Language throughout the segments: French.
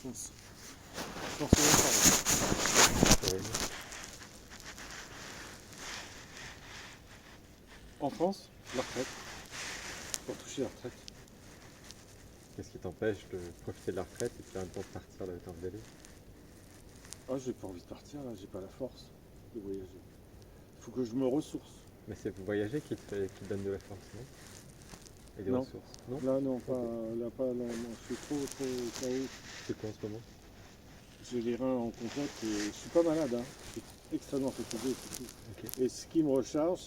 pense. Je pense que c'est Ouais. en France, la retraite. Pour toucher la retraite. Qu'est-ce qui t'empêche de profiter de la retraite et puis en même temps de partir là où t'as envie d'aller? Ah, j'ai pas envie de partir là, j'ai pas la force de voyager. Il faut que je me ressource. Mais c'est voyager qui te donne de la force, non? Et des Non, ressources, non? là non, pas, Ok. là pas, non, non, je suis trop KO. C'est quoi en ce moment? J'ai les reins en compote et je suis pas malade, hein. Je suis extrêmement fatigué, c'est tout. Ok. Et ce qui me recharge,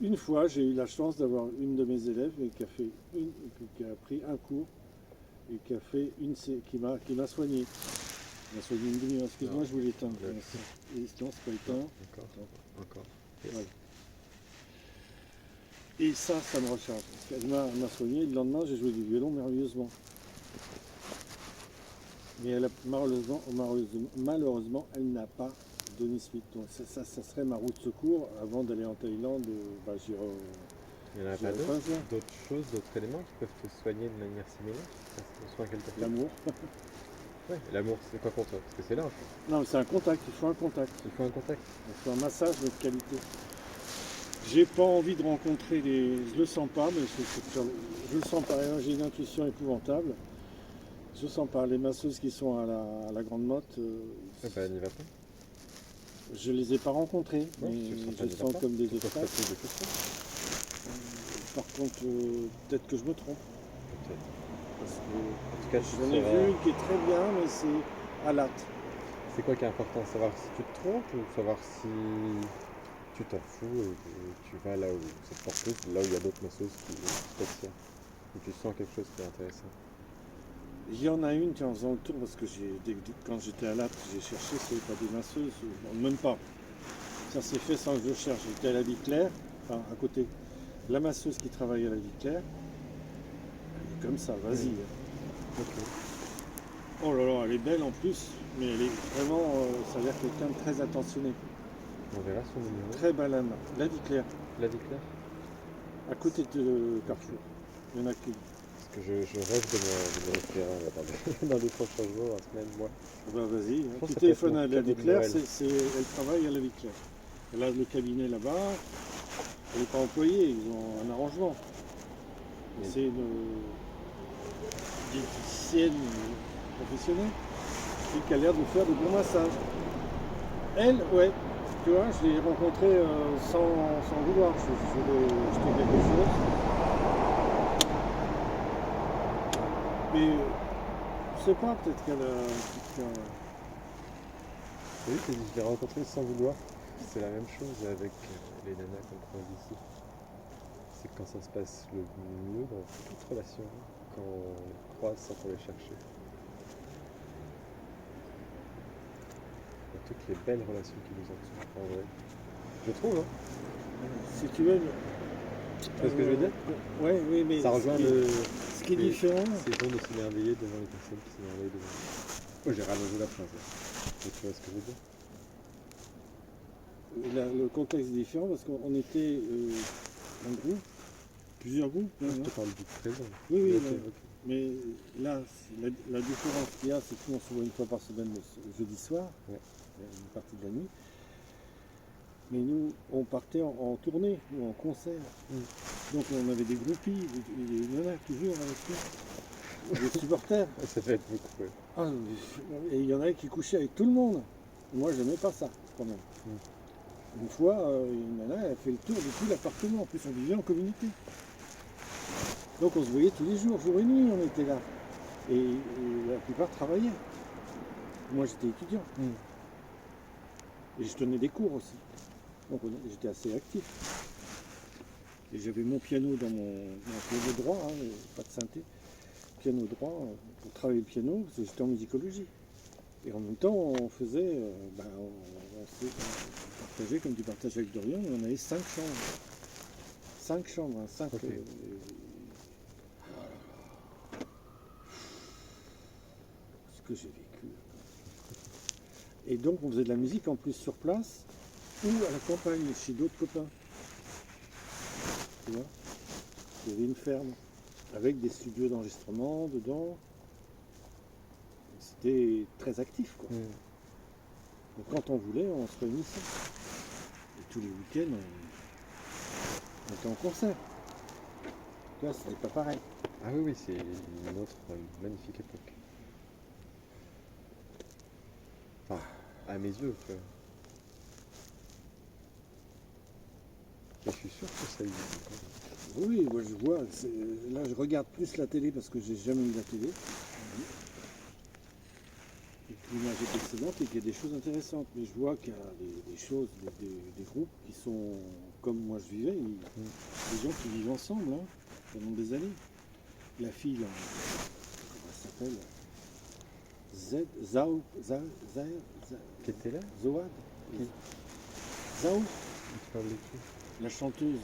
une fois j'ai eu la chance d'avoir une de mes élèves qui a pris un cours et qui a fait qui m'a soigné. Il m'a soigné une demi-heure. Excuse-moi, Non. je voulais éteindre. Le- Et non, c'est pas éteint. Encore. Attends. Encore. Yes. Voilà. Et ça me recharge. Parce qu'elle m'a soigné. Le lendemain, j'ai joué du violon merveilleusement. Mais malheureusement, elle n'a pas donné suite. Donc ça serait ma route de secours avant d'aller en Thaïlande. Il n'y en a pas J'irai pas ça. d'autres choses, d'autres éléments qui peuvent te soigner de manière similaire? C'est le soin qu'elle t'a fait? L'amour. Ouais, l'amour, c'est quoi pour toi? Parce que c'est là, en fait. Non, mais c'est un contact. Il faut un contact. Il faut un contact. Il faut un massage de qualité. J'ai pas envie de rencontrer les. Je le sens pas, mais je le sens pas. J'ai une intuition épouvantable. Je sens pas. Les masseuses qui sont à la Grande Motte, Ouais, bah, n'y va pas. je les ai pas rencontrées, Ouais, mais tu le sens pas, je n'y va sens pas. comme des Tu te poses pas obstacles. plus de questions. Par contre, peut-être que je me trompe. Peut-être. Parce En tout cas, que tu j'en ai sauras- vu une qui est très bien, mais c'est à latte. C'est quoi qui est important? Savoir si tu te trompes ou savoir si tu t'en fous et tu vas là où ça te porte plus, là où il y a d'autres masseuses qui t'attirent, où tu sens quelque chose qui est intéressant. Il y en a une qui en faisant le tour, parce que quand j'étais à latte, j'ai cherché s'il n'y avait pas des masseuses. Bon, même pas. Ça s'est fait sans que je cherche. J'étais à la Vie Claire, enfin à côté. La masseuse qui travaille à la Vie Claire, elle est comme ça, vas-y. Ok. Oh là là, elle est belle en plus, mais elle est vraiment, ça a l'air quelqu'un de très attentionné. On verra son numéro. Très belle âme. La Vie Claire, La vie claire. à côté de Carrefour. Il y en a qu'une. Parce que je rêve de me refaire dans les prochains jours, en semaine, mois. Ben vas-y, Je pense tu que ça peut être téléphones mon à la cadeau Vie de Claire, Noël. elle travaille à la Vie Claire. Elle a le cabinet là-bas, elle n'est pas employée, ils ont un arrangement. Mais- C'est une diététicienne professionnelle qui a l'air de faire de bons massages. Elle, ouais, tu vois, je l'ai rencontrée sans vouloir. Je voulais acheter quelque chose. Mais je sais pas, peut-être qu'elle a un petit peu. Oui, je l'ai rencontré sans vouloir. C'est la même chose avec les nanas qu'on croise ici. C'est quand ça se passe le mieux dans toute relation, quand on les croise sans qu'on les chercher. Dans toutes les belles relations qui nous entourent, en vrai. Je trouve, hein. Si tu veux. Tu vois ce que je veux dire? Ouais, oui, mais Ça rejoint le. ce qui est différent, C'est bon de s'émerveiller devant les personnes qui s'émerveillent devant nous. Oh, j'ai rallongé la phrase là. Mais tu vois ce que je veux dire? le contexte est différent parce qu'on était en groupe, plusieurs groupes. Je Hein, te parle du présent. oui, oui, Ok, non. ok. Mais là, la différence qu'il y a, c'est que nous, on se voit une fois par semaine le jeudi soir, Ouais. une partie de la nuit. Mais nous, on partait en tournée ou en concert. Donc on avait des groupies, des nanas qui jouent avec nous, des supporters. Ça fait être beaucoup, ouais. Ah, et il y en avait qui couchaient avec tout le monde. Moi, j'aimais pas ça, quand même. Une fois, une nana, elle a fait le tour de tout l'appartement. En plus, on vivait en communauté. Donc on se voyait tous les jours, jour et nuit, on était là. Et la plupart travaillaient. Moi, j'étais étudiant. Et je tenais des cours aussi. Donc j'étais assez actif. Et j'avais mon piano dans mon piano droit, hein, pas de synthé. Piano droit pour travailler le piano, parce que j'étais en musicologie. Et en même temps, on faisait, on partageait comme tu partages avec Dorian, mais on avait 5 chambres. 5 chambres, hein, 5. Ok. Ce que j'ai vécu. Et donc on faisait de la musique en plus sur place ou à la campagne, chez d'autres copains. Tu vois, il y avait une ferme avec des studios d'enregistrement dedans. était très actif, quoi. Mm. Donc quand on voulait, on se réunissait. Et tous les week-ends, on était en concert. Là, c'était pas pareil. Ah oui, oui, c'est une autre magnifique époque. Enfin, à mes yeux, tu vois. Mais je suis sûr que ça existe encore. Oui, moi je vois. Là, je regarde plus la télé parce que j'ai jamais eu la télé. Et que l'image est excellente et qu'il y a des choses intéressantes. Mais je vois qu'il y a des choses, des groupes qui sont comme moi je vivais, des gens qui vivent ensemble hein, pendant des années. La fille, là, comment elle s'appelle Qui était là? Zoad Qui? Zao, Tu parles de qui? la chanteuse.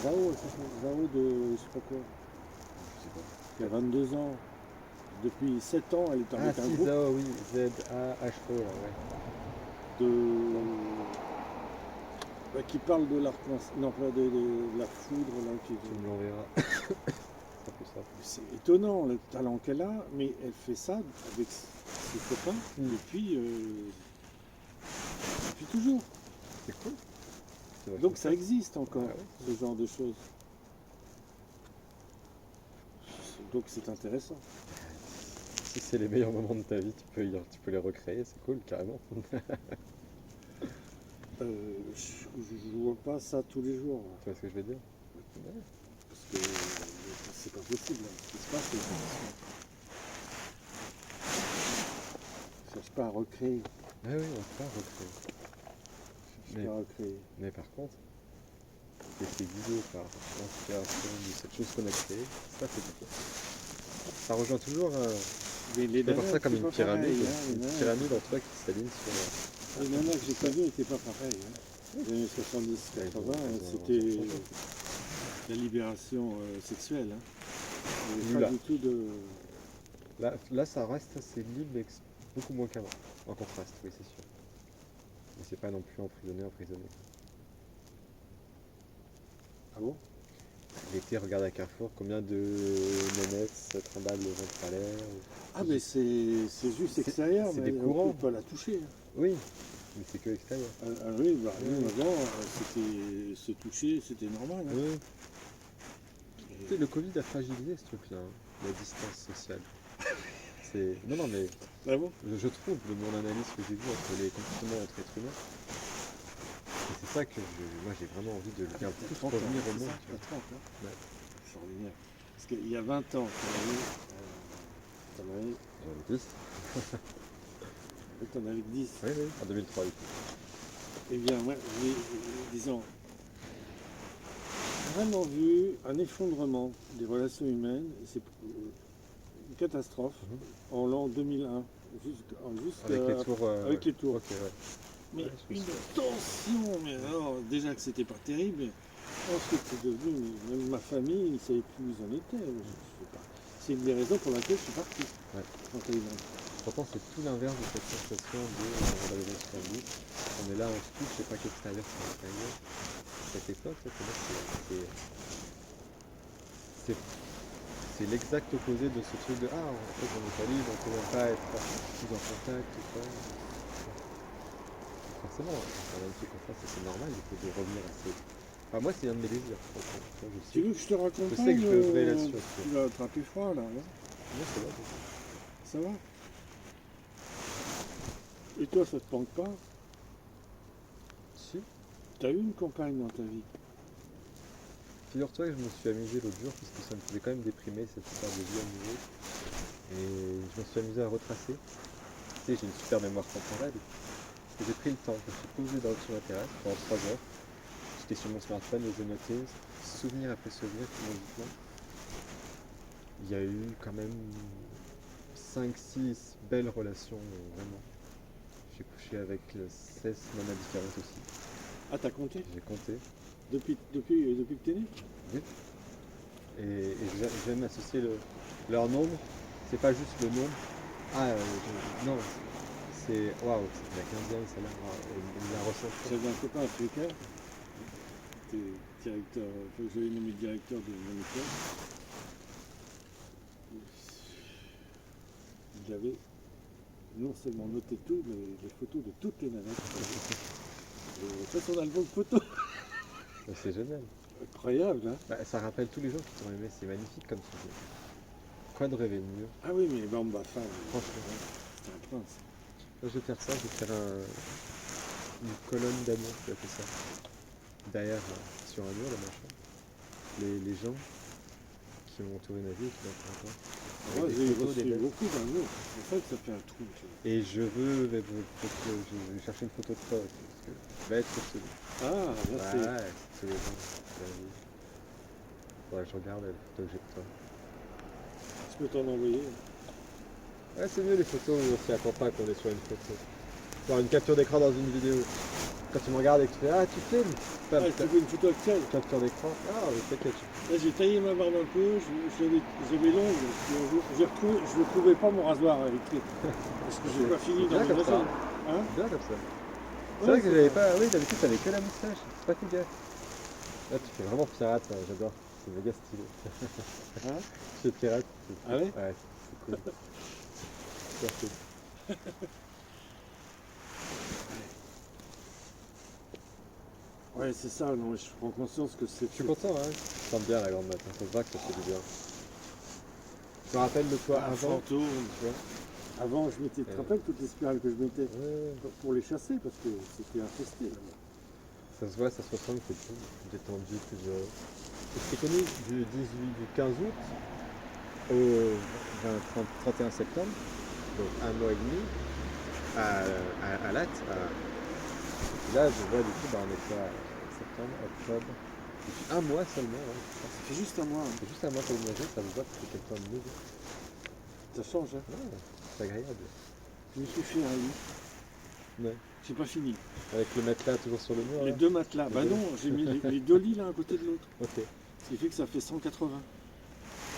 Zao, elle s'appelle Zao de je sais pas quoi, Je sais pas. qui a 22 ans. Depuis 7 ans, elle est Ah avec un si, groupe Zao, oui, Z-A-H-O, là, ouais. de... bah, qui parle de l'arc-en-ciel, non pas de la foudre, là, Tu me l'enverras. C'est un peu ça. c'est étonnant le talent qu'elle a, mais elle fait ça avec ses copains depuis toujours. C'est cool. C'est vachement Donc ça cool. existe encore, Ah ouais. ce genre de choses. Donc c'est intéressant. Si c'est les meilleurs moments de ta vie, tu peux les recréer, c'est cool, carrément. Je vois pas ça tous les jours, là, Tu vois ce que je veux dire? parce que c'est pas possible. Là. Ce qui se passe, c'est pas Je cherche pas à recréer. Ah oui, on peut pas recréer. Je cherche pas à recréer. Mais par contre, été guidé par l'inspiration de cette chose qu'on a créée, ça c'est bien. Ça rejoint toujours Mais les c'est pour nanas, ça comme c'est une pas pyramide, pareil, hein, les une nanas. pyramide en toi qui s'aligne sur. Les nanas que j'ai connues n'étaient pas pareilles. Hein. Les années 70, 80, c'était la libération sexuelle. Hein. Il n'y avait pas Là. du tout de... Là, ça reste assez libre, mais beaucoup moins qu'avant. En contraste, oui, c'est sûr. Mais c'est pas non plus emprisonné. Ah bon? L'été, regarde à Carrefour, combien de nénettes se trimballent le ventre à l'air. Ah mais c'est juste extérieur, c'est mais des on courants. peut pas la toucher. Hein. Oui, mais c'est que extérieur. Oui, bah, Oui. avant, c'était se toucher, c'était normal. Hein. Oui. Et- Tu sais, le Covid a fragilisé ce truc-là, hein, la distance sociale. Non, mais Ah bon? je trouve, de mon analyse que j'ai vue entre les comportements entre êtres humains, et c'est ça que moi j'ai vraiment envie de le faire plus 30 ans, revenir au c'est monde. ça, Tu vois. t'as 30 ans. Ouais. Extraordinaire. Parce qu'il y a 20 ans, t'en avais J'en ai 10. t'en avais 10. Oui, oui, en 2003. Du coup. Eh bien, moi, j'ai, disons, vraiment vu un effondrement des relations humaines. C'est une catastrophe en l'an 2001. Avec les tours. avec les tours. Ok, ouais. Mais Ouais, je me une souviens. tension, mais alors, déjà que c'était pas terrible, mais ensuite c'est devenu, même ma famille, ils ne savaient plus où ils en étaient. Je sais pas. C'est une des raisons pour laquelle je suis parti. Ouais. Quand elle est venue. Pourtant, c'est tout l'inverse de cette sensation de on va les années 70. On est là, on se touche, c'est pas qu'extérieur, c'est intérieur. Cette époque, ça, pour moi, c'est l'exact opposé de ce truc de ah, en fait, on n'est pas libre, on ne peut même pas être plus en contact, tout ça. Forcément, quand on a un truc comme ça, c'est normal, il faut de revenir à ces. Enfin, moi, c'est un de mes désirs, franchement. Ça, je sais. Tu veux que je te raconte Je sais que je vais œuvrer là-dessus. Tu vas attraper froid là, hein. Non, c'est vrai. Ça va? Et toi, ça te manque pas? Si. T'as eu une compagne dans ta vie? Figure-toi que je me suis amusé l'autre jour, parce que ça me faisait quand même déprimer cette histoire de vie à nouveau. Et je me suis amusé à retracer. Tu sais, j'ai une super mémoire temporelle. Et j'ai pris le temps, je me suis posé sur ma terrasse pendant 3 heures. J'étais sur mon smartphone, les noté, souvenir après souvenir, chronologiquement. Il y a eu quand même 5-6 belles relations, vraiment. J'ai couché avec 16 nanas différentes aussi. Ah, t'as compté? J'ai compté. Depuis que t'es né? Oui. Et j'aime associer leur nombre. C'est pas juste le nombre. Ah, non. C'est. Waouh, c'est la 15e, celle-là. La recherche. J'avais un copain africain, qui était directeur, je l'ai nommé directeur de mon école. il avait non seulement noté tout, mais les photos de toutes les nanettes. Il a fait son album photo. Mais c'est génial. Incroyable, hein? Bah, ça rappelle tous les gens qui t'ont aimé, c'est magnifique comme sujet. Quoi de rêver de mieux? Ah oui, mais Bamba Fan, Franchement. c'est un prince. Là, je vais faire ça, je vais faire une colonne d'amour, je vais faire ça. Derrière, sur un mur, dans ma chambre. Les gens qui ont entouré ma vie et qui m'ont fait encore. Moi, Avec j'ai des photos, des reçu belles. beaucoup d'amour. En fait, ça fait un trou. Tu vois. Et je vais chercher une photo de toi, parce que je vais être sur ce livre. Ah, là, c'est... Ouais, c'est tous les gens. Ouais, je regarde les photos que j'ai de toi. Je peux t'en envoyer. Ouais, c'est mieux les photos où on s'y attend pas qu'on est sur une photo. Genre une capture d'écran dans une vidéo. Quand tu me regardes et que tu fais ah tu filmes, Ah, tu veux une photo actuelle? capture d'écran, ah mais t'inquiète. Là, j'ai taillé ma barbe un peu, j'avais longue. Je ne trouvais pas mon rasoir électrique. Parce que j'ai pas fini dans bien mon comme ça. rasoir. Hein? Bien comme ça. C'est Ouais, vrai que c'est j'avais ça. pas. Oui, d'habitude t'avais que la moustache, c'est pas fait gaffe. Là tu fais vraiment pirate, là, j'adore. C'est méga stylé. Hein? Tu fais pirate. Ah ouais? Ouais, c'est cool. Super cool. Ouais, c'est ça, non, je prends conscience que c'est... Je suis content, hein. Tu sens bien la grande matin, ça se voit que ça fait du bien. Je me rappelle de toi un avant. fantôme. Tu vois. Avant, je mettais, tu te rappelles toutes les spirales que je mettais Ouais. pour les chasser, parce que c'était infesté là-bas. Ça se voit, ça se ressent que t'es détendu, plus heureux. Et je t'ai connu du 15 août au 31 septembre, donc un mois et demi, à Latte. Là, je vois du coup, on était à septembre, octobre, depuis un mois seulement. Ouais. Ça fait juste un mois, hein. C'est juste un mois pour le manger, ça me voit que c'est quelqu'un de nouveau. Ça change, hein. Ouais, c'est agréable. Je me suis fait un lit, Ouais. j'ai pas fini. Avec le matelas toujours sur le mur. Les là. deux matelas, Les bah deux. non, j'ai mis les deux lits l'un à côté de l'autre. Ok. Ce qui fait que ça fait 180.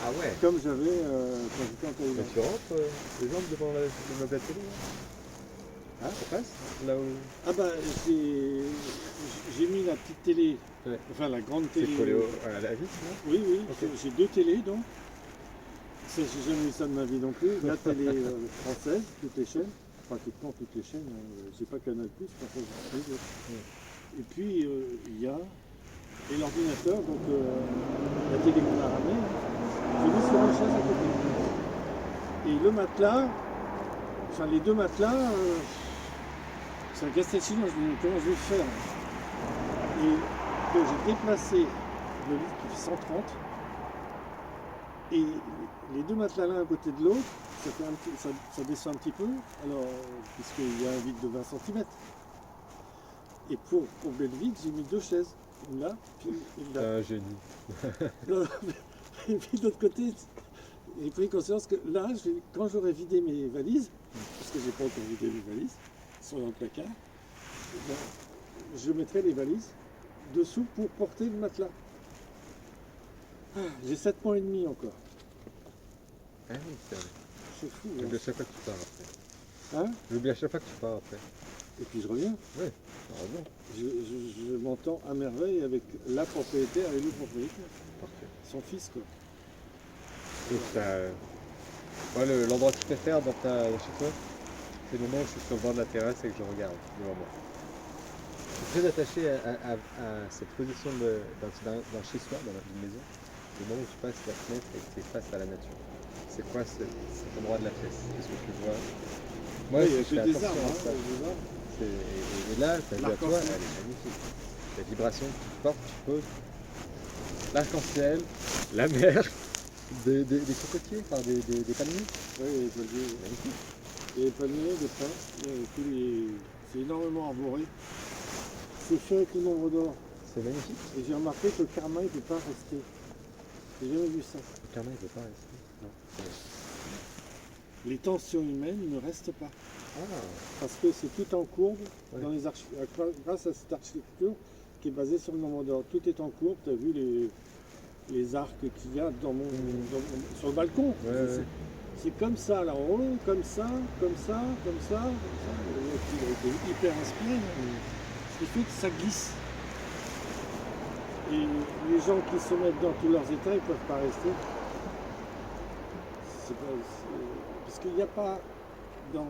Ah ouais. Comme j'avais quand j'étais en Mais Thaïlande. tu rentres les jambes devant le meuble à télé là. Hein? Ça passe là où. Ah bah j'ai mis la petite télé, Ouais. enfin la grande C'est télé. collé à la vis, là. Oui, oui, Ok. j'ai deux télés donc. Ça, j'ai jamais eu ça de ma vie non plus. La télé française, toutes les chaînes, pratiquement toutes les chaînes. J'ai pas Canal+, parfois j'ai plus. Et puis il y a et l'ordinateur, donc la télé qu'on a ramenée, j'ai mis sur une chaise à côté. Et le matelas, enfin les deux matelas, c'est un casse-tête chinois, je me dis comment je vais faire. Et donc j'ai déplacé le lit qui fait 130 et les deux matelas l'un à côté de l'autre, ça descend un petit peu, alors puisqu'il y a un vide de 20 cm. Et pour combler le vide, j'ai mis deux chaises, une là, puis une là. Un génie. Non, et puis de l'autre côté, j'ai pris conscience que là, quand j'aurai vidé mes valises, parce que j'ai pas encore vidé mes valises, elles sont dans le placard, ben, je mettrai les valises dessous pour porter le matelas. Ah, j'ai 7 points et demi encore. Ah oui, c'est vrai. C'est fou. J'oublie Hein. à chaque fois que tu pars après. Hein? J'oublie à chaque fois que tu pars après. Et puis je reviens. Ouais, heureusement. Je m'entends à merveille avec la propriétaire et le propriétaire. Parfait. Son fils, quoi. Donc moi, l'endroit que je préfère chez toi, c'est le moment où je suis sur le bord de la terrasse et que je regarde devant moi. Je suis très attaché à cette position d'un chez-soi, dans une maison. Le moment où tu passes la fenêtre et que tu es face à la nature. C'est quoi cet endroit de la pièce? Qu'est-ce que tu vois? Moi, Oui, il y a je fais que des attention arbres, à ça. des arbres. Et là, ta vue à toi, L'arc-en-ciel. elle est magnifique. La vibration que tu portes, tu poses. L'arc-en-ciel, la mer, des cocotiers, enfin des palmiers. Oui, les palmiers. Magnifique. Et les palmiers, des pins, c'est énormément arboré. C'est fait avec le nombre d'or. C'est magnifique. Et j'ai remarqué que le karma ne peut pas rester. J'ai jamais vu ça. Le karma, il ne peut pas rester. Non. C'est vrai. Les tensions humaines ne restent pas. Ah, Parce que c'est tout en courbe Ouais. dans les grâce à cette architecture qui est basée sur le nombre d'or. Tout est en courbe. Tu as vu les arcs qu'il y a sur le balcon. Ouais, ouais. C'est comme ça, là, en haut, comme ça, comme ça, comme ça, comme ça. Le mec, il a été hyper inspiré. Ce qui fait que ça glisse. Et les gens qui se mettent dans tous leurs états, ils ne peuvent pas rester. Parce Parce qu'il n'y a pas, dans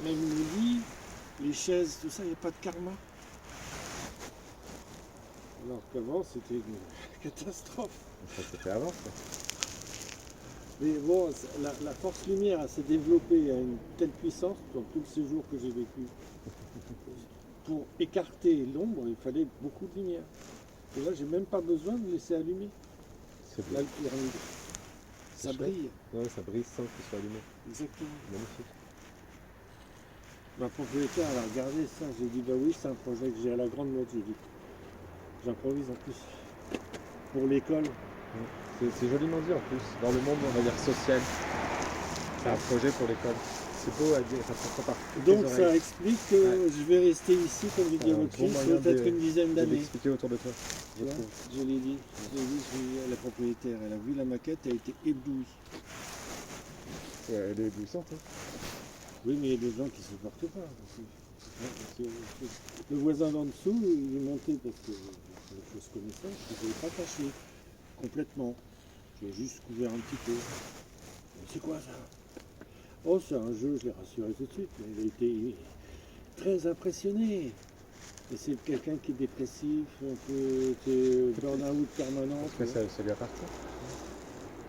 même le lit, les chaises, tout ça, il n'y a pas de karma. Alors qu'avant, c'était une catastrophe. Ça s'est fait avant, ça. Mais bon, la force lumière elle s'est développée à une telle puissance dans tout le séjour que j'ai vécu. Pour écarter l'ombre, il fallait beaucoup de lumière. Et là, j'ai même pas besoin de laisser allumer C'est la beau. pyramide. Ça chouette. brille. Ouais, ça brille sans qu'il soit allumé. Exactement. Magnifique. Ma propriétaire, elle a regardé ça. J'ai dit, bah oui, c'est un projet que j'ai à la grande note. J'ai dit, j'improvise en plus. Pour l'école. C'est joliment dit en plus. Dans le monde, on va dire social. C'est un projet pour l'école. C'est beau à dire, ça prend pas par toutes Donc les ça oreilles. explique que je vais rester ici, comme j'ai dit à Un votre bon fils, moyen peut-être de- une dizaine De d'années. l'expliquer autour de toi, je Tu vois, trouve. je l'ai dit, à la propriétaire, elle a vu la maquette, elle a été éblouie. Ouais, elle est éblouissante. Hein. Oui, mais il y a des gens qui ne supportent pas. Le voisin d'en dessous, il est monté parce que les fausses connaissances, je ne l'ai pas caché complètement. J'ai juste couvert un petit peu. Mais c'est quoi ça? Oh, c'est un jeu, je l'ai rassuré tout de suite. Mais il a été très impressionné. Et c'est quelqu'un qui est dépressif, un peu burn-out permanent. Parce que ça lui appartient.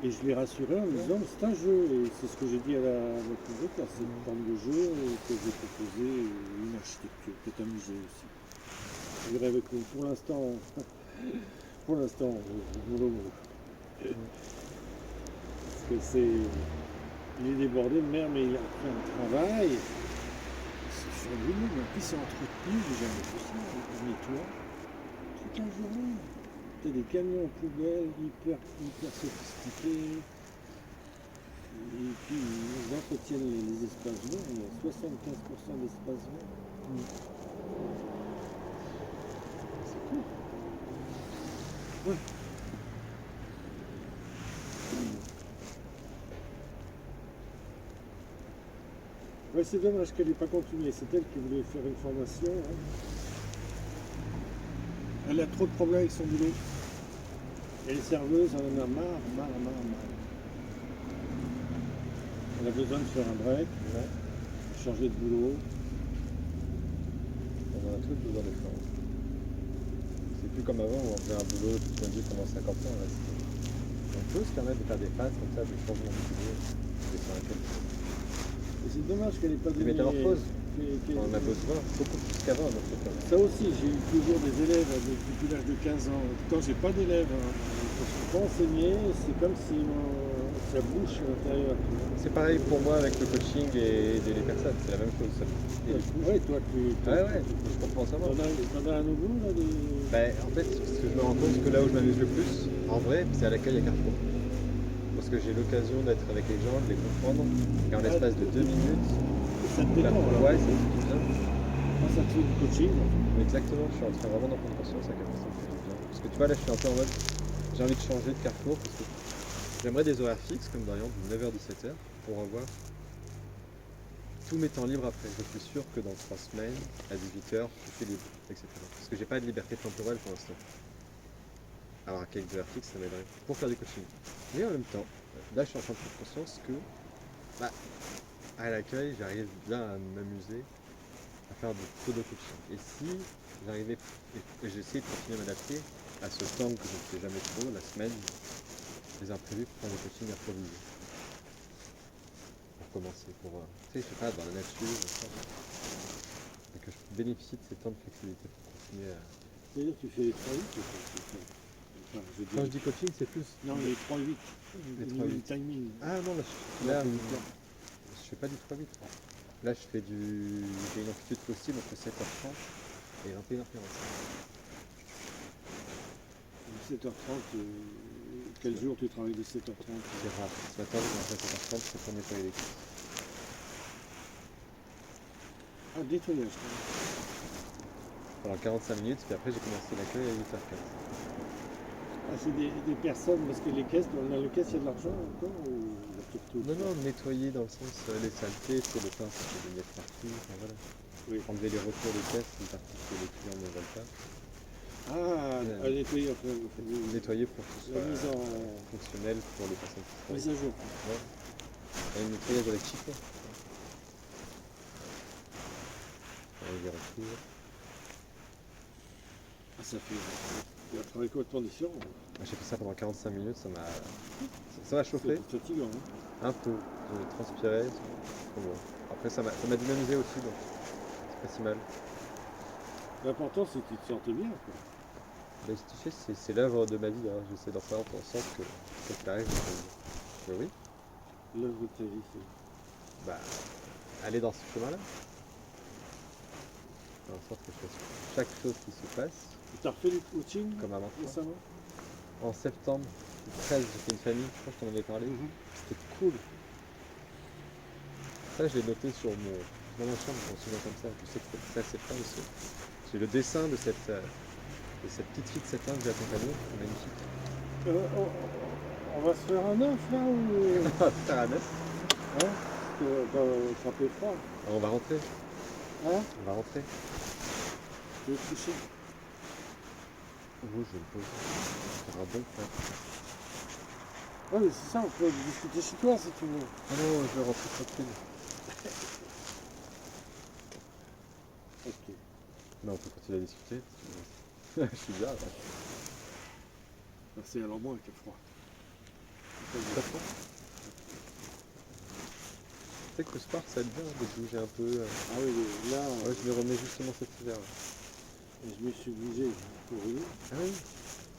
Et je l'ai rassuré en lui disant, c'est un jeu, et c'est ce que j'ai dit à notre propriétaire, c'est une forme de jeu que j'ai proposé, une architecture, qui est un musée aussi. Je verrai avec vous. Pour l'instant, mollo. Parce que il est débordé de mer, mais il a fait un travail. C'est fabuleux, mais en plus c'est entretenu, j'ai jamais vu ça, on nettoie toute la journée. T'as des camions poubelles hyper sophistiqués. Et puis ils entretiennent les espaces verts, il y a 75% d'espaces verts. C'est cool. Ouais. Ouais, c'est dommage qu'elle n'ait pas continué. C'est elle qui voulait faire une formation. Hein. Elle a trop de problèmes avec son boulot. Et les serveuses, elle en a marre. Elle a besoin de faire un break, changer de boulot. On en a tous besoin de faire. C'est plus comme avant où on faisait un boulot toute une vie pendant 50 ans. Là, on peut se permettre de faire des phases comme ça, des changements de boulot. Des 5 ans. Et c'est dommage qu'elle n'ait pas Des donné... métamorphoses. qu'elle- On en a besoin beaucoup plus qu'avant dans ce cas. Ça aussi, j'ai eu toujours des élèves depuis l'âge de 15 ans. Quand j'ai pas d'élèves, quand je ne suis pas enseigné, c'est comme si ça bouche à l'intérieur. C'est pareil pour moi avec le coaching et aider les personnes, c'est la même chose. Et du coup, Ouais, toi, je comprends ça. t'en as un nouveau là En fait, ce que je me rends compte, que là où je m'amuse le plus, en vrai, c'est à l'accueil à Carrefour. Parce que j'ai l'occasion d'être avec les gens, de les comprendre, et en l'espace de 2 minutes, Ça te détend, alors. ouais, ça me fait du bien. Moi, ça te fait du coaching. Exactement, je suis en train vraiment d'en prendre conscience à quel point ça me fait du bien. Parce que tu vois, là, je suis un peu en mode, j'ai envie de changer de Carrefour, parce que j'aimerais des horaires fixes, comme par exemple de 9h-17h, pour avoir tous mes temps libres après. Je suis sûr que dans 3 semaines, à 18h, je suis libre, etc. Parce que j'ai pas de liberté temporelle pour l'instant. Alors, avec des horaires fixes, ça m'aiderait pour faire du coaching. Mais en même temps, là, je suis en train de prendre conscience que, à l'accueil, j'arrive bien à m'amuser, à faire du pseudo-coaching. Et si j'arrivais, et j'essaie de continuer à m'adapter à ce temps que je ne fais jamais trop, la semaine, les imprévus pour faire du coaching improvisé. Pour commencer, pour, tu sais, je sais pas, dans la nature, et que je bénéficie de ces temps de flexibilité pour continuer à... C'est-à-dire que tu fais les 3-8 Quand je dis coaching, c'est plus... Non, les 3-8. Les Au niveau 3-8. du timing. Ah non, là, je fais pas du 3-8. Là, je fais j'ai une amplitude possible entre 7h30 et 21h45. 7h30, quel jour tu travailles de 7h30 C'est rare. Ce matin, je commence à 7h30, c'est pour nettoyer les cuisses. Ah, nettoyage. Pendant 45 minutes, puis après, j'ai commencé l'accueil à 8h04. Ah, c'est des personnes, parce que les caisses, dans les caisses, il y a de l'argent encore ou il y a surtout Non, nettoyer dans le sens les saletés, c'est le pain, c'est des miettes partout, enfin voilà. Oui. Enlever les retours des caisses, une partie que les clients ne veulent pas. Ah, à nettoyer, enfin, Nettoyer pour que ce la soit mise en fonctionnel pour les personnes qui mise travaillent. à jour. Ouais. une nettoyage avec chiffon. On va y retrouver. Ah, ça fait. Il y a un travail complètement différent. J'ai fait ça pendant 45 minutes, ça m'a chauffé C'est fatigant. Hein. un peu. J'ai transpiré. Bon. Après ça m'a dynamisé aussi, donc c'est pas si mal. L'important c'est que tu te sentais bien. Quoi. Mais tu sais, c'est l'œuvre de ma vie. Hein. J'essaie d'en faire en sorte que ça arrive. Mais oui, L'œuvre de ta vie, c'est. bah, aller dans ce chemin-là. Faire en sorte que je fasse chaque chose qui se passe, Tu as refait du coaching comme avant. récemment? En septembre 13, j'ai fait une famille, je crois que je t'en avais parlé. C'était cool. Ça, je l'ai noté sur dans ma chambre, je m'en souviens comme ça. Je sais que c'était 13 septembre aussi. J'ai le dessin de cette petite fille de 7 ans que j'ai accompagnée, magnifique. On va se faire un œuf là ou. On va faire un œuf. Hein? Ça fait froid. On va rentrer. Hein? On va rentrer. Tu veux te coucher? Oui, je vais me poser. Faire un bon plat. Ouais, mais c'est ça, on peut discuter chez toi si tu veux. Ah non, je vais rentrer tranquille. Ok. Non, on peut continuer à discuter. Je suis bien là. Ah, c'est alors moi qui ai froid. T'as froid? Tu sais que le sport ça aide bien de bouger un peu. Ah oui, là, Ouais, je me remets justement cet hiver. je me suis bougé pour rire. Ah oui.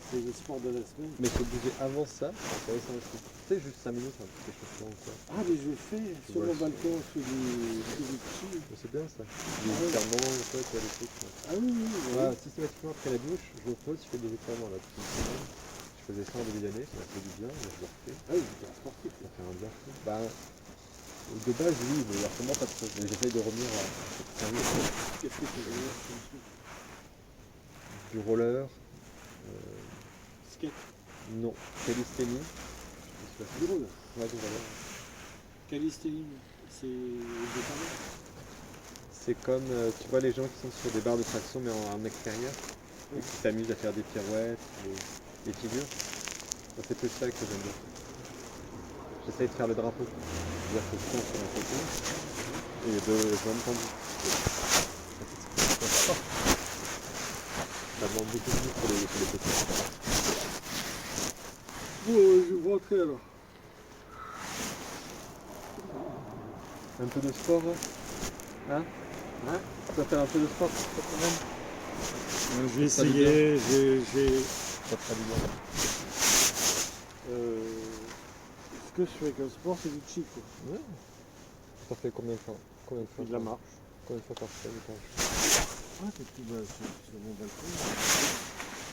C'est le sport de la semaine. Mais il faut bouger avant ça, c'est intéressant aussi. Tu sais, juste 5 minutes, un petit échauffement ou quoi. Ah, mais je fais sur mon balcon, je fais du chi. Mais c'est bien ça. Des étirements ou quoi, tu vois, des trucs. Ah oui, oui, oui. Voilà, systématiquement après la douche, je me pose, je fais des étirements là, toute une semaine. Je faisais ça en début d'année, ça m'a fait du bien, mais je le refais. Ah oui, c'est un sportif. Ça fait un bien fou. Bah, de base, oui, mais vraiment pas trop. Mais j'essaye de revenir à cette carrière. Qu'est-ce que tu veux dire? Du roller, Skate. non, calisthénie. Du roller. Ouais, du roller. Calisthénie, c'est des parents. C'est comme, tu vois, les gens qui sont sur des barres de traction mais en extérieur et qui s'amusent à faire des pirouettes, des figures. Moi, c'est plus ça que j'aime bien. J'essaye de faire le drapeau. C'est-à-dire que je compte sur un côté et je vais me tendre. Ça demande beaucoup de minutes pour les côtés. Bon, je vais rentrer alors. Un peu de sport, hein? Hein? Tu vas faire un peu de sport cette semaine? Je vais essayer, Ça te fera du bien. ce que je fais comme sport, c'est du chi, quoi. Ouais. Ça fait combien de fois? Combien de fois? De la marche. Combien de fois par semaine? Ah, c'est tout bas sur mon balcon.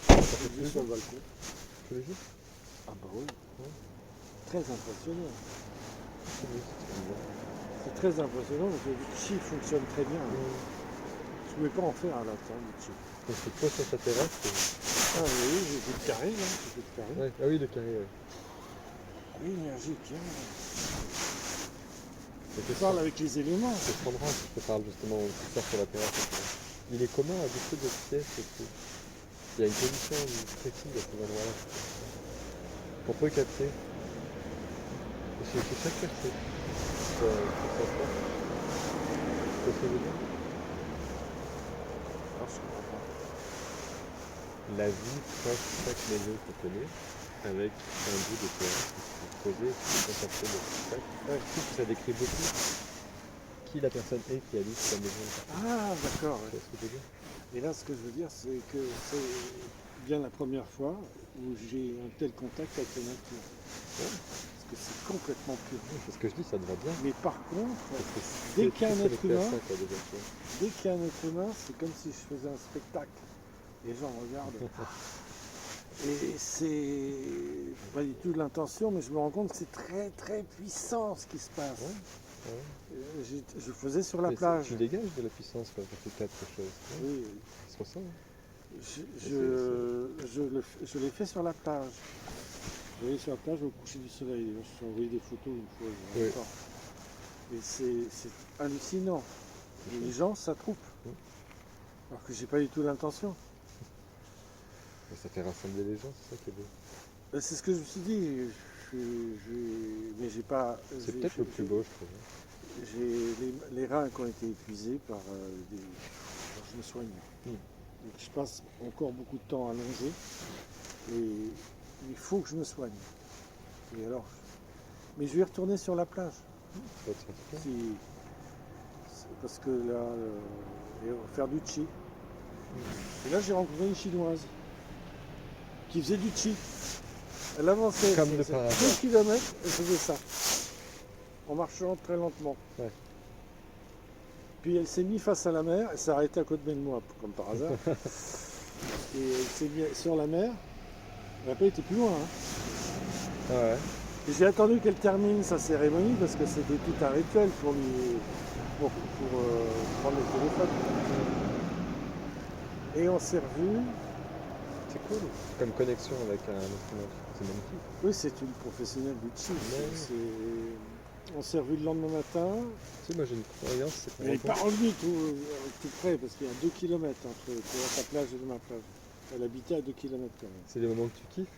Ça fait Je vais sur le balcon. tous les jours? Ah bah oui. Très impressionnant. Oui, c'est bien. C'est très impressionnant parce que le chi fonctionne très bien. Je ne pouvais pas en faire à la fin du chi. Donc tu te poses sur ta terrasse et... Ah oui, j'ai fait le carré, là. J'ai fait le carré. Ouais. Ah oui, le carré, ouais. Énergique, hein. Et Je parle avec les éléments. c'est Sandra qui te parle justement, qui sort sur la terrasse. Il est commun à beaucoup de pièces et tout. Il y a une position précise à ces endroits-là. Pour peu capter. Et c'est chaque quartier. Ça se passe. C'est ce que je veux dire. Alors, je comprends pas. La vie proche de chaque maison qu'on connaît, avec un bout de terrain qui se posé, qui se concentre de chaque. Je trouve que ça décrit beaucoup qui la personne est qui habite la maison. Ah, d'accord. Tu vois ce que je veux dire? Et là, ce que je veux dire, c'est que c'est bien la première fois où j'ai un tel contact avec la nature. Parce que c'est complètement pur. C'est ce que je dis, ça te va bien. Mais par contre, Parce que dès qu'il y a un c'est être humain, ça, quoi, déjà, tu vois. dès qu'il y a un être humain, c'est comme si je faisais un spectacle. Les gens regardent. Et c'est pas du tout de l'intention, mais je me rends compte que c'est très très puissant ce qui se passe. Ouais. Je faisais sur la Mais plage. tu dégages de la puissance quand tu fais quelque chose. Oui, Ça se ressent. Hein. je l'ai fait sur la plage. Je l'ai fait sur la plage au coucher du soleil. Je suis envoyé des photos une fois. Oui. Encore. Et c'est hallucinant. Et les gens s'attroupent. Oui. Alors que j'ai pas du tout l'intention. Mais ça fait rassembler les gens, c'est ça qui est beau. C'est ce que je me suis dit. Mais j'ai pas. C'est peut-être le plus beau, je trouve. J'ai les reins qui ont été épuisés par des. Alors, je me soigne. Donc je passe encore beaucoup de temps allongé et il faut que je me soigne. Et alors, mais je vais retourner sur la plage. Ça va te faire du bien. Parce que là, et on va faire du chi. Et là, j'ai rencontré une chinoise qui faisait du chi. Elle avançait. Comme de par hasard. 2 km, elle faisait ça. En marchant très lentement. Ouais. Puis elle s'est mise face à la mer, elle s'est arrêtée à côté de moi, comme par hasard. Et elle s'est mise sur la mer. Elle n'a pas été plus loin. Hein. Ah ouais. Et j'ai attendu qu'elle termine sa cérémonie parce que c'était tout un rituel pour prendre le téléphone. Et on s'est revus. C'est cool. Comme connexion avec un instrument. C'est magnifique. Oui, c'est une professionnelle du chi. Ouais. On s'est revus le lendemain matin. Tu sais, moi j'ai une croyance, c'est qu'on Elle n'est pas rencontre- revenue tout près parce qu'il y a 2 km entre ta plage et ma plage. Elle habitait à 2 km quand même. C'est des moments que tu kiffes,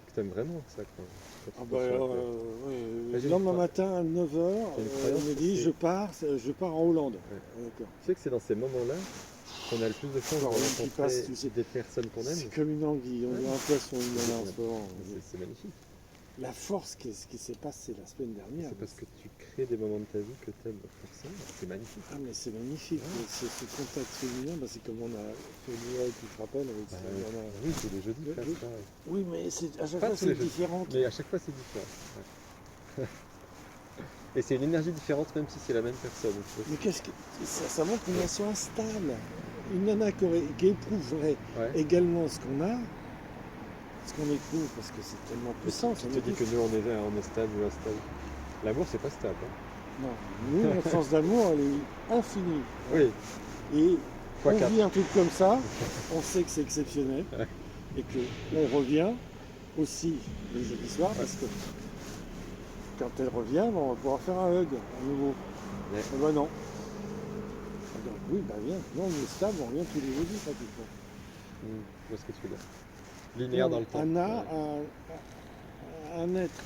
que t'aimes vraiment, ça, quoi. Quand tu Ah penses bah, sur la plage. ouais, j'ai le lendemain une matin à 9h, j'ai une elle croyance me que dit c'est- je pars en Hollande. Ouais. D'accord. Tu sais que c'est dans ces moments-là qu'on a le plus de chance de Genre, qui rencontrer passe, tu sais. des personnes qu'on aime. C'est comme une anguille, on Ouais. dirait un poisson, une nana en ce moment. C'est magnifique. La force qui s'est passée la semaine dernière. C'est parce que tu crées des moments de ta vie que t'aimes forcément. C'est magnifique. Ah mais c'est magnifique, Ouais. ce contact féminin, bah, c'est comme on a fait Noël, tu te rappelles avec Bah, cette nana. oui, c'est les jeudis Oui, presque. oui. Ouais. Oui mais à chaque Pas fois tous les c'est jeudis. différent. Mais à chaque fois c'est différent. Ouais. Et c'est une énergie différente même si c'est la même personne. tu vois. Mais qu'est-ce que ça montre une nation instable. Une nana qui éprouverait Ouais. également ce qu'on a, ce qu'on éprouve, parce que c'est tellement puissant. Tu te dis que nous on est stable ou instable. L'amour c'est pas stable. Hein. Non, nous, notre sens d'amour, elle est infinie. Oui, Et fois on 4. vit un truc comme ça, on sait que c'est exceptionnel, Ouais. et qu'on revient aussi le jeudi soir, parce que quand elle revient, on va pouvoir faire un hug à nouveau. Ouais. Eh ben non. Donc oui, bah viens. Non, on est stable, on revient tous les jeudis pratiquement. Je vois ce que tu veux dire. Linéaire dans le temps. Un être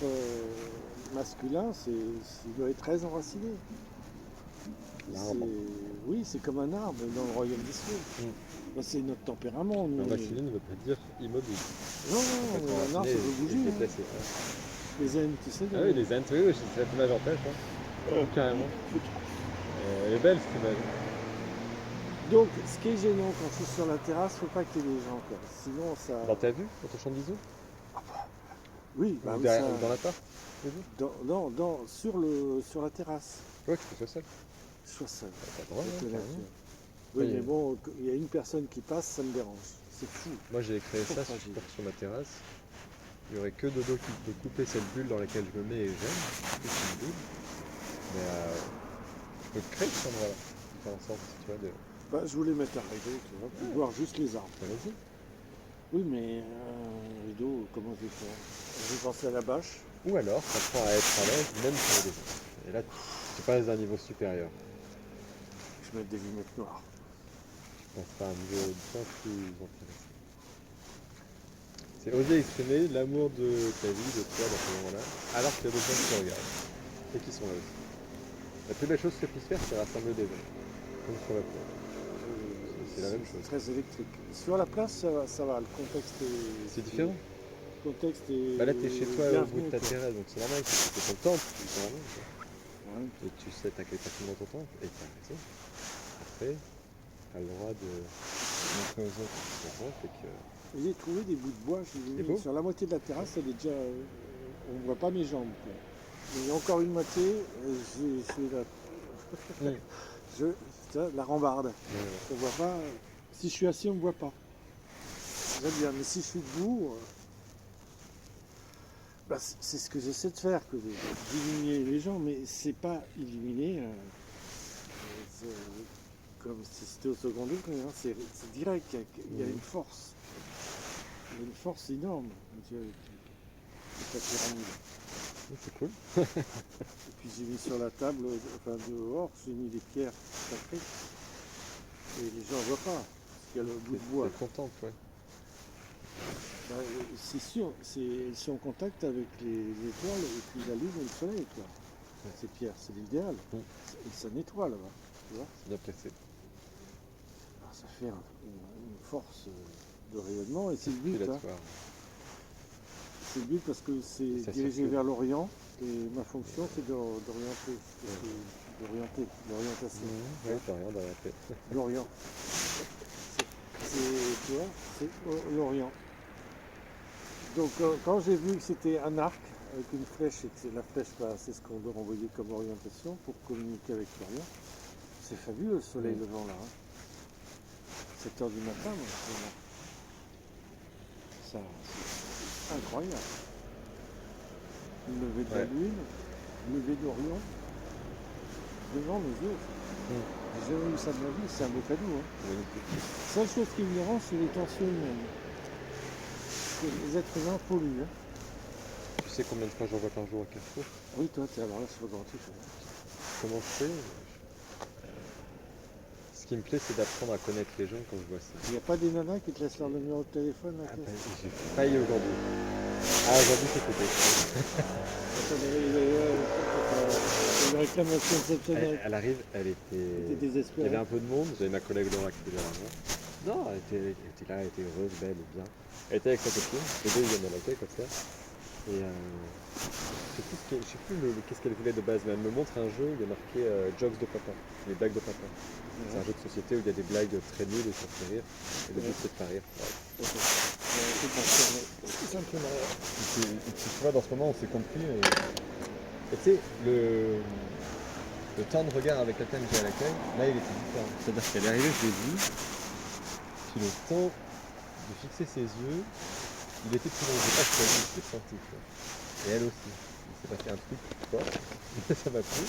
masculin, il doit être très enraciné. L'arbre. Oui, c'est comme un arbre dans le royaume des cieux. Mm. Là, c'est notre tempérament. Nous, Masculine ne veut pas dire immobile. Non, Ça peut être non, un arbre, ça enraciné peut et bouger. Hein. déplacé, ouais. Les zen, tu sais. Ah oui, les ants, oui, c'est cette image en tête. Hein. Carrément. Elle est belle cette image. Donc, ce qui est gênant quand je suis sur la terrasse, faut pas qu'il y ait des gens. Quoi. Sinon, ça. Dans ta vue, dans ton champ de vision Oui, bah Ou oui, derrière- ça- dans l'appart sur la terrasse. Ouais, tu fais ça seul. Je sois seul. T'as le droit, avec hein, la carrément. nature. Oui, Oui. mais bon, il y a une personne qui passe, ça me dérange. C'est fou. Moi j'ai créé Trop ça fragile. sur ma terrasse. Il n'y aurait que Dodo qui peut couper cette bulle dans laquelle je me mets et j'aime. C'est une bulle. Mais je peux créer cet endroit-là. Faire en sorte, tu vois, de. Bah, je voulais mettre un rideau, tu vois, pour voir juste les arbres. Bah, vas-y. Oui, mais un rideau, comment je vais faire? Je vais penser à la bâche. Ou alors, t'apprends à être à l'aise même sur les autres. Et là, tu passes d'un niveau supérieur. Je mets des lunettes noires. Tu passeras à un niveau bien plus intéressant. C'est oser exprimer l'amour de ta vie, de toi dans ce moment-là, alors qu'il y a des gens qui te regardent et qui sont là aussi. La plus belle chose que tu puisses faire, c'est rassembler des gens. Comme sur la plage. C'est la même chose. Très électrique. Sur la place, ça va, le contexte est. C'est différent. Le contexte est. Bah là, t'es chez toi au bout de bienvenu, ta quoi. terrasse, donc c'est normal que c'est ton temple, littéralement. Tu vois. Ouais. Et tu sais t'accueilles facilement ton temple, et t'as raison. Après, t'as le droit de montrer aux autres ce que tu fait que. J'ai trouvé des bouts de bois, je les ai C'est mis beau. sur la moitié de la terrasse, elle est déjà. On ne voit pas mes jambes. Quoi. Il y a encore une moitié, je suis là. Ouais. La rambarde. On voit pas. Si je suis assis, on ne me voit pas. J'aime bien. Mais si je suis debout, bah, c'est ce que j'essaie de faire, que d'illuminer les gens, mais c'est pas illuminer comme si c'était au second degré. Hein. C'est direct. Il y a une force. Il y a une force énorme. Dieu, c'est la pyramide. C'est cool. Et puis j'ai mis sur la table, enfin dehors, j'ai mis des pierres sacrées. Et les gens ne voient pas, parce qu'il y a le bout de bois. T'es contente, ouais. Bah, c'est sûr, elles sont en contact avec les étoiles et puis la lune et le soleil, quoi. Ces pierres, c'est l'idéal. Et ça nettoie là-bas, tu vois. C'est bien placé. Alors, ça fait une force de rayonnement et c'est le but. Hein. Circulatoire. C'est le but parce que c'est Ça dirigé circule. vers l'orient et ma fonction c'est d'orienter, l'orientation, Oui, t'as rien d'arrêté. l'orient. Tu vois, c'est l'orient. Donc quand j'ai vu que c'était un arc avec une flèche et que la flèche, bah, c'est ce qu'on doit envoyer comme orientation pour communiquer avec l'orient, c'est fabuleux le soleil levant là. Hein. 7 h du matin, moi, ça, c'est incroyable. Le lever de la lune, le lever d'Orion, devant mes yeux. J'ai jamais vu ça de ma vie, c'est un beau cadeau. Hein. La seule chose qui me dérange, c'est les tensions humaines. Que les êtres humains polluent. Hein. Tu sais combien de fois j'envoie par jour à Carrefour? Oui, toi, alors là, c'est pas grand chose. Comment je fais? Ce qui me plaît, c'est d'apprendre à connaître les gens quand je vois ça. Il n'y a pas des nanas qui te laissent leur numéro de téléphone là, j'ai failli aujourd'hui. Ah, aujourd'hui, c'est peut-être. Une réclamation exceptionnelle. Elle arrive, elle était. T'es désespéré. Il y avait un peu de monde, j'avais ma collègue Laura qui était là avant. Non, elle était là, elle était heureuse, belle et bien. Elle était avec sa copine, les deux ils viennent à l'accueil comme ça. Et je sais plus qu'est-ce qu'elle voulait de base, mais elle me montre un jeu, il y a marqué Jokes de papa, les blagues de papa. C'est un jeu de société où il y a des blagues très nulles et ça fait rire. Et le but c'est de pas rire. Ouais. C'est simplement. Et tu vois, dans ce moment on s'est compris. Et tu sais, le temps de regard avec laquelle j'ai à l'accueil, là il était différent. C'est-à-dire qu'elle est arrivée, je l'ai vue, puis le temps de fixer ses yeux, il était plus long. J'ai pas choisi, je l'ai senti. Quoi. Et elle aussi. Il s'est passé un truc fort, ça m'a plu.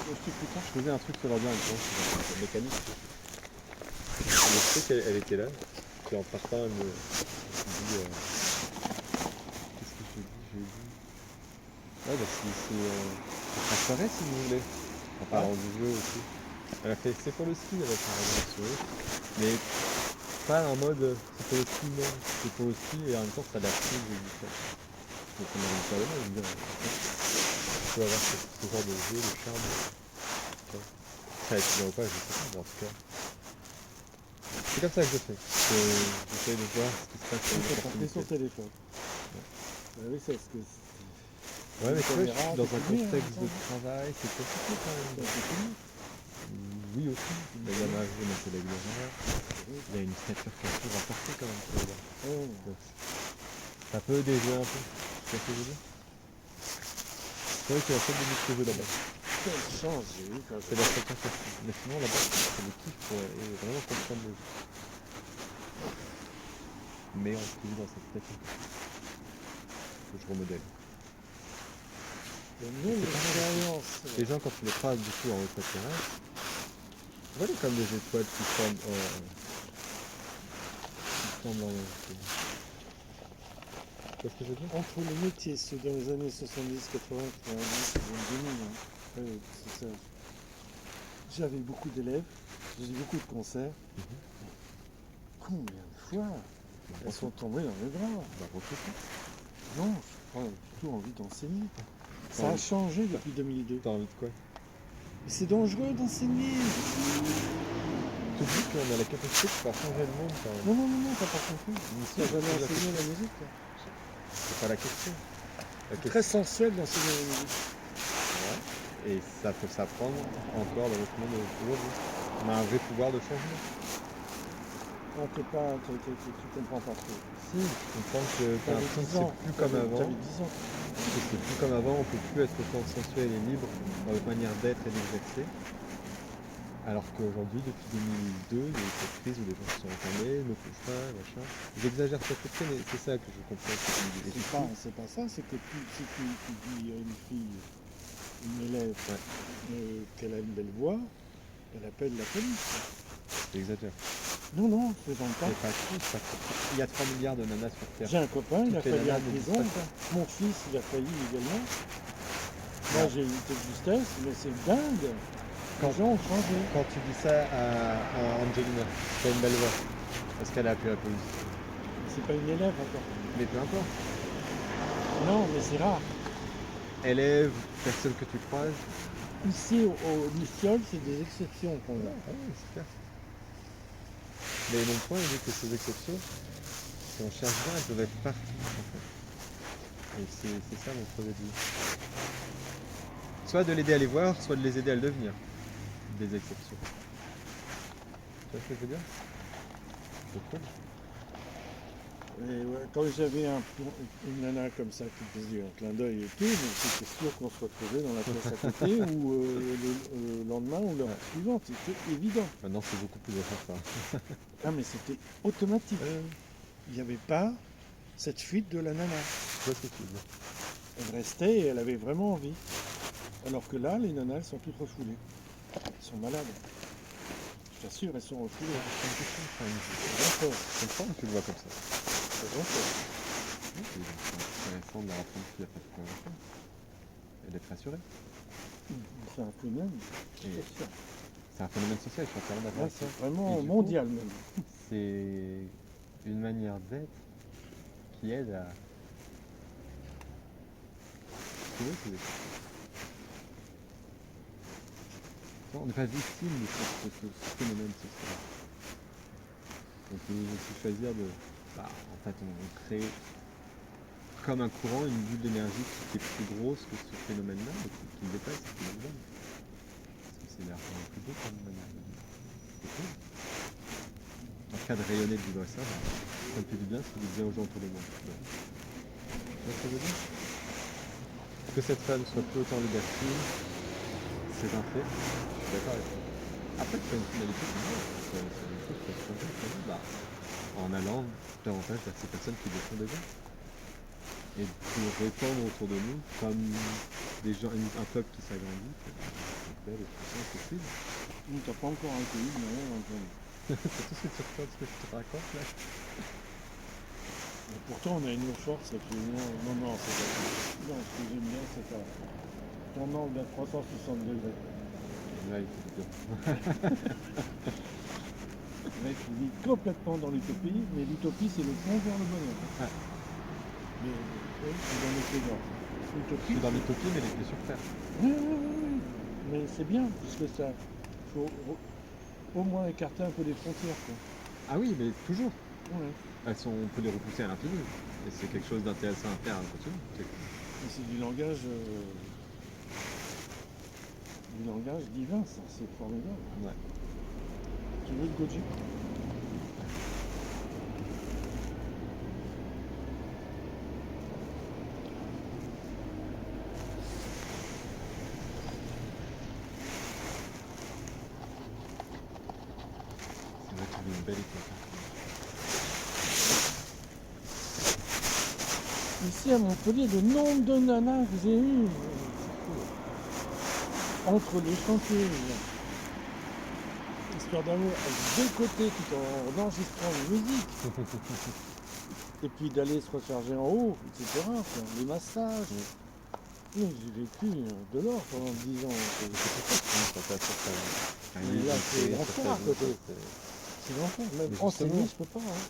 Je faisais un truc sur l'ordinateur, une mécanique. Je sais qu'elle était là, puis en partant, elle me dit qu'est-ce que je lui ai dit? Ouais, bah c'est transféré si vous voulez. En parlant du jeu aussi. Elle a fait c'est pour le ski, elle a fait un sourire. Mais pas en mode c'est pour le ski, non. C'est pour le ski et en même temps ça l'a pris, j'ai dit ça. Donc on a dit ça là, je veux dire, tu peux avoir ce genre de jeu, de charme. Ça va être bien ou pas, je sais pas, mais en tout cas. C'est comme ça que je fais. J'essaie de voir ce qui se passe sur le son téléphone. Ouais. Oui, c'est ce que. Ouais, mais tu vois, je suis dans un contexte de travail, c'est compliqué quand même. Oui aussi. Il y a ma collègue Laura, il y a une stature Carrefour à porter quand même. Donc, ça peut déjouer un peu. Tu vois ce que je veux dire? C'est vrai qu'il y a un peu de limite que je veux là-bas. Quelle chance j'ai eu quand c'est la stature Carrefour. Mais sinon là-bas, c'est le kiff pour vraiment comprendre le jeu. Mais on se trouve dans cette stature que je remodèle. Les gens quand tu les croises du coup en haut de ta terrasse, tu vois comme des étoiles qui forment dans le... Tu vois ce que je veux dire? Entre les métiers, ceux dans les années 70, 80, 90, 2000, hein. C'est ça. J'avais beaucoup d'élèves, j'ai eu beaucoup de concerts. Combien de fois elles sont tombées dans mes bras? Non, je n'ai pas du tout envie d'enseigner. Ça a changé depuis 2002. T'as envie de quoi? Mais c'est dangereux d'enseigner. Tu dis qu'on a la capacité de faire changer le monde quand même. Non, t'as pas compris. Tu n'as jamais enseigné la musique. C'est pas la question. C'est très sensuel d'enseigner la musique. Ouais. Et ça peut s'apprendre encore dans notre monde aujourd'hui. On a un vrai pouvoir de changement. Non, tu comprends pas trop. Si, je comprends que c'est plus comme avant. C'est plus comme avant, on ne peut plus être autant sensuel et libre dans notre manière d'être et d'exercer. Alors qu'aujourd'hui, depuis 2002, il y a eu cette crise où les gens se sont enfermés, ne touchent pas, machin. J'exagère peut-être, mais c'est ça que je comprends. C'est pas ça, c'est que si tu dis à une fille, une élève, qu'elle a une belle voix, elle appelle la police. J'exagère. Non, c'est dans le cas. C'est pas tout. Il y a 3 milliards de nanas sur Terre. J'ai un copain, il a failli en prison. Mon fils, il a failli également. Moi, j'ai eu de justesse, mais c'est dingue. Les gens ont changé. Quand tu dis ça à Angelina, tu as une belle voix. Est-ce qu'elle a appelé la police? C'est pas une élève encore. Mais peu importe. Non, mais c'est rare. Élève, personne que tu croises. Ici, au Luciole, c'est des exceptions qu'on a. Ah oui, c'est clair. Mais mon point est que ces exceptions, si on cherche bien, elles peuvent être partout en fait. Et c'est ça mon projet de vie. Soit de l'aider à les voir, soit de les aider à le devenir. Des exceptions. Tu vois ce que je veux dire? Je trouve. Et ouais, quand j'avais une nana comme ça qui faisait un clin d'œil et tout, mais c'était sûr qu'on se retrouvait dans la classe à côté ou le lendemain ou l'heure suivante, c'était évident. Maintenant c'est beaucoup plus important. Ah mais c'était automatique. Il n'y avait pas cette fuite de la nana. Je vois ce que tu veux dire. Elle restait et elle avait vraiment envie. Alors que là, les nanas, elles sont toutes refoulées. Elles sont malades. Je t'assure, elles sont refoulées. Je comprends que tu le vois comme ça. C'est intéressant. C'est intéressant de leur apprendre qu'il n'y a pas de convention. Et d'être rassuré. C'est un phénomène Et social. c'est un phénomène social, je suis entièrement d'accord Là, avec toi. c'est vraiment Et du mondial même. C'est une manière d'être qui aide à trouver ces exceptions. On n'est pas victime de ce phénomène social. On peut aussi choisir de... en fait, on crée comme un courant une bulle d'énergie qui est plus grosse que ce phénomène-là, mais qui dépasse ce phénomène-là. Parce que c'est largement plus beau comme manière de vivre. C'est cool. En cas de rayonner de vivre ça, ça me fait du bien, ça fait du bien aux gens autour de moi. Tu vois ce que je veux dire? Que cette femme soit plus autant libertine, c'est un fait. Je suis d'accord avec toi. Après, tu as une finalité qui est bien. C'est une chose qui peut se changer, en allant davantage vers ces personnes qui le font déjà. Et pour répandre autour de nous, comme des gens, un peuple qui s'agrandit, c'est belle et puissant, c'est possible. T'as pas encore accueilli, mais rien entendu. C'est tout ce que je te raconte là. Et pourtant, on a une force absolument. Non, c'est pas ça. Non, ce que j'aime bien, c'est ça. Ton angle à 360 degrés. Là, il faut dire. Le mec, il vit complètement dans l'utopie, mais l'utopie, c'est le pont vers le bonheur. Ouais. Mais oui, c'est dans les plaidoirs. Je L'utopie, suis dans l'utopie, mais les pieds sur terre. oui. Mais c'est bien, puisque ça. Faut au moins écarter un peu les frontières, quoi. Ah oui, mais toujours. Ouais. On peut les repousser à l'infini. Et c'est quelque chose d'intéressant à faire à l'infini. Et c'est du langage divin, ça, c'est formidable. Ouais. Tu veux le Goji? C'est vrai qu'il y a une belle époque. Ici à Montpellier, le nombre de nanas que j'ai eu entre les chanteuses, Histoire d'amour, avec deux côtés tout en enregistrant une musique, et puis d'aller se recharger en haut, etc. Faire les massages. Oui, j'ai vécu de l'or pendant 10 ans. Mais là, c'est l'enfer à côté. C'est l'enfer. Même Mais enseigner, justement. je peux pas. Hein.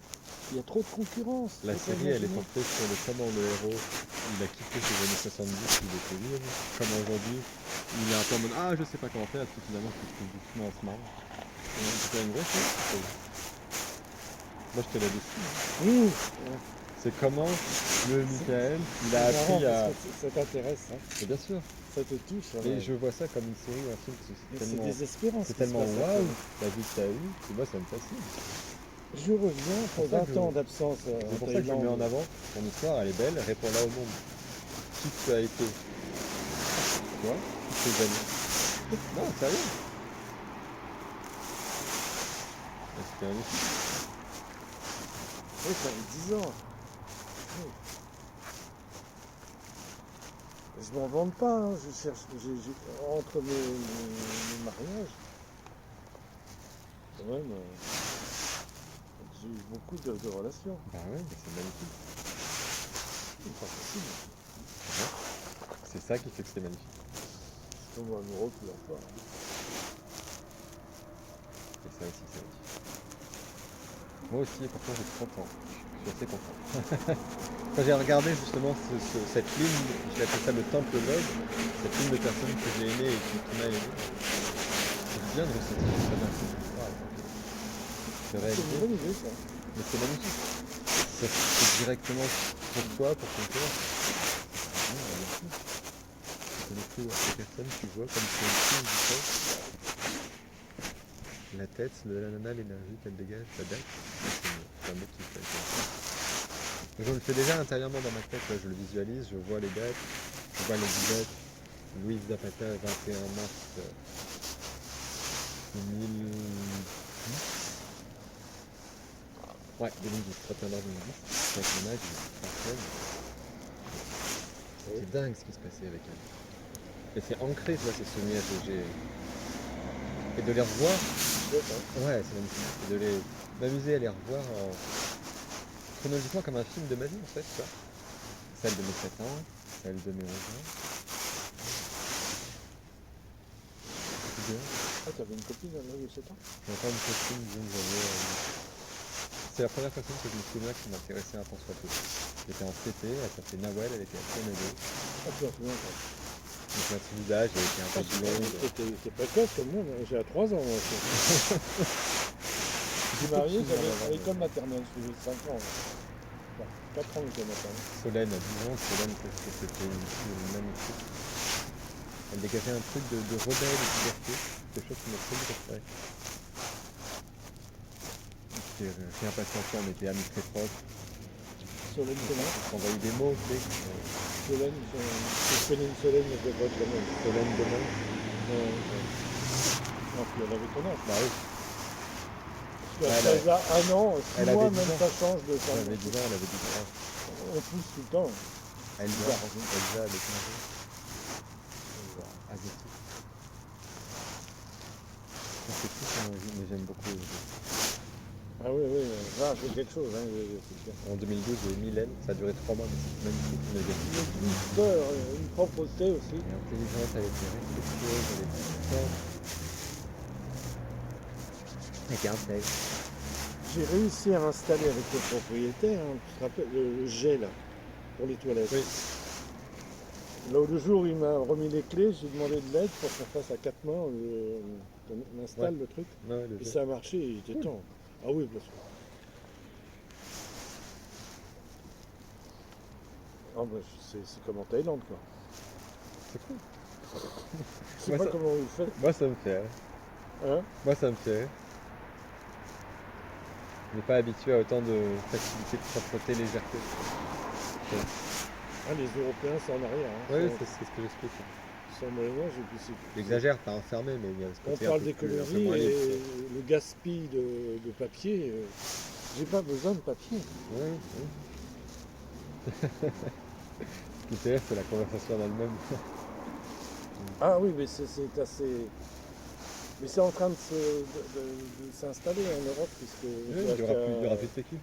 Il y a trop de concurrence. La Faut pas série, elle est imaginer. portée sur le comment le héros, il a quitté ses années 70, il était libre, comme aujourd'hui, il est un peu en mode ah je sais pas comment faire, et puis finalement il trouve doucement en se marrant. C'est une vraie chose. Moi je te l'ai dit. Oui, C'est comment le Michael, il a c'est marrant appris à. parce que ça t'intéresse, hein. Mais bien sûr. Ça te touche. Ça Et va. je vois ça comme une série ou un film, Mais c'est c'est tellement, désespérant. ce c'est qui se tellement passe waouh, actuellement. la vie que tu as eue, et moi ça me fascine. Je reviens après C'est pour ça 20 que ans d'absence C'est en pour ça que je le mets en Thaïlande. avant, ton histoire elle est belle, réponds-la au monde. Qui tu as été, tu vois, toutes ces années. Non, sérieux. Et c'était magnifique. Oui, ça fait 10 ans. Oui. Je m'en vante pas, hein. Je cherche, entre mes mariages, quand même, j'ai eu beaucoup de relations. Bah ouais, mais c'est magnifique. C'est pas possible. C'est ça qui fait que c'est magnifique. Je tombe amoureux plusieurs fois. Et ça aussi c'est magnifique. Moi aussi, et pourtant, je suis content. Je suis assez content. Quand j'ai regardé justement cette ligne, je l'appelle ça le temple log, cette ligne de personnes que j'ai aimées et qui m'a aimé, c'est bien de ressentir ça d'un coup. Wow. De C'est une réaliser. bonne idée, ça. Mais c'est magnifique. C'est directement pour toi, pour ton cœur. C'est le coup, ces personnes, tu vois, comme c'est une prise du corps. La tête de la nana, l'énergie qu'elle dégage, ça date. C'est un mot qui fait. Je le fais déjà intérieurement dans ma tête, là, je le visualise, je vois les dates, je vois les dates. Louise Zapata, 21 mars 2010. Ouais, 2010, 31 mars 2010. Avec mon âge, parfait. C'est dingue ce qui se passait avec elle. Et c'est ancré, tu vois, ces souvenirs que j'ai. Et de les revoir, ouais, c'est magnifique. Et de m'amuser à les revoir chronologiquement comme un film de ma vie, en fait, tu vois. Celle de mes 7 ans, celle de mes 11 ans. C'est bien. Ah, t'avais une copine à l'âge de 7 ans? J'ai encore une copine, disons que j'avais. C'est la première personne que je me souviens qui m'intéressait un tant soit peu. J'étais en CP, elle s'appelait Nawel, elle était à Sénégal. Ah, tu as souviens ça. Donc ma visage, elle était un peu blonde. T'es précoce comme moi, j'ai à 3 ans, moi aussi. Je suis marié, j'avais à l'école maternelle, je faisais 5 ans. Enfin, 4 ans l'école maternelle. Solène à 10 ans, Solène, parce que c'était une fille magnifique. Elle dégageait un truc de rebelle et de liberté, quelque chose qui m'a très préféré. J'étais impatient, on était amis très proches. Solène comment? On s'envoyait des mots, tu sais. Solène, je connais une Solène, mais je vois quand même. Solène demain. Non, puis elle avait ton âge. Bah oui. Parce qu'à 16 ans, 1 an, 6 elle mois, avait 10 même ans. ça change de Elle avait 10 ans, elle avait 10 ans. On pousse tout le temps. Elsa avec Marie. Asiatique. C'est tout ça, mais j'aime beaucoup. Ah oui, oui, là, c'est quelque chose, hein, c'est clair. En 2012, j'ai eu Mylène, ça a duré 3 mois, mais c'est magnifique, mais Une douceur, une propreté aussi. elle est intelligente, elle était respectueuse, elle était forte. Elle était intègre. J'ai réussi à installer avec le propriétaire, hein, tu te rappelles, le jet là, pour les toilettes. Oui. Là où le jour où il m'a remis les clés, j'ai demandé de l'aide pour qu'on fasse à 4 mains, qu'on installe le truc. Ouais, le Et jeu. ça a marché, il était temps. Ah oui, parce que. Ah bah, c'est comme en Thaïlande quoi. C'est cool. Je sais Moi, pas ça- comment vous faites. Moi, ça me fait. Hein? Moi, ça me fait. On n'est pas habitué à autant de facilité, de propreté, légèreté. Ah, les Européens, c'est en arrière. Hein. Oui, c'est ce que j'explique. C'est en Moyen-Âge et puis c'est. J'exagère, pas enfermé, mais il y a ce On côté parle un peu plus- un peu d'écologie moins libre, et le gaspille de papier. J'ai pas besoin de papier. quoi. Oui, oui. Ce qui fait rire, c'est la conversation en elle-même. Ah oui, mais c'est assez. Mais c'est en train de s'installer en Europe puisque. Oui, il n'y aura plus de sécu.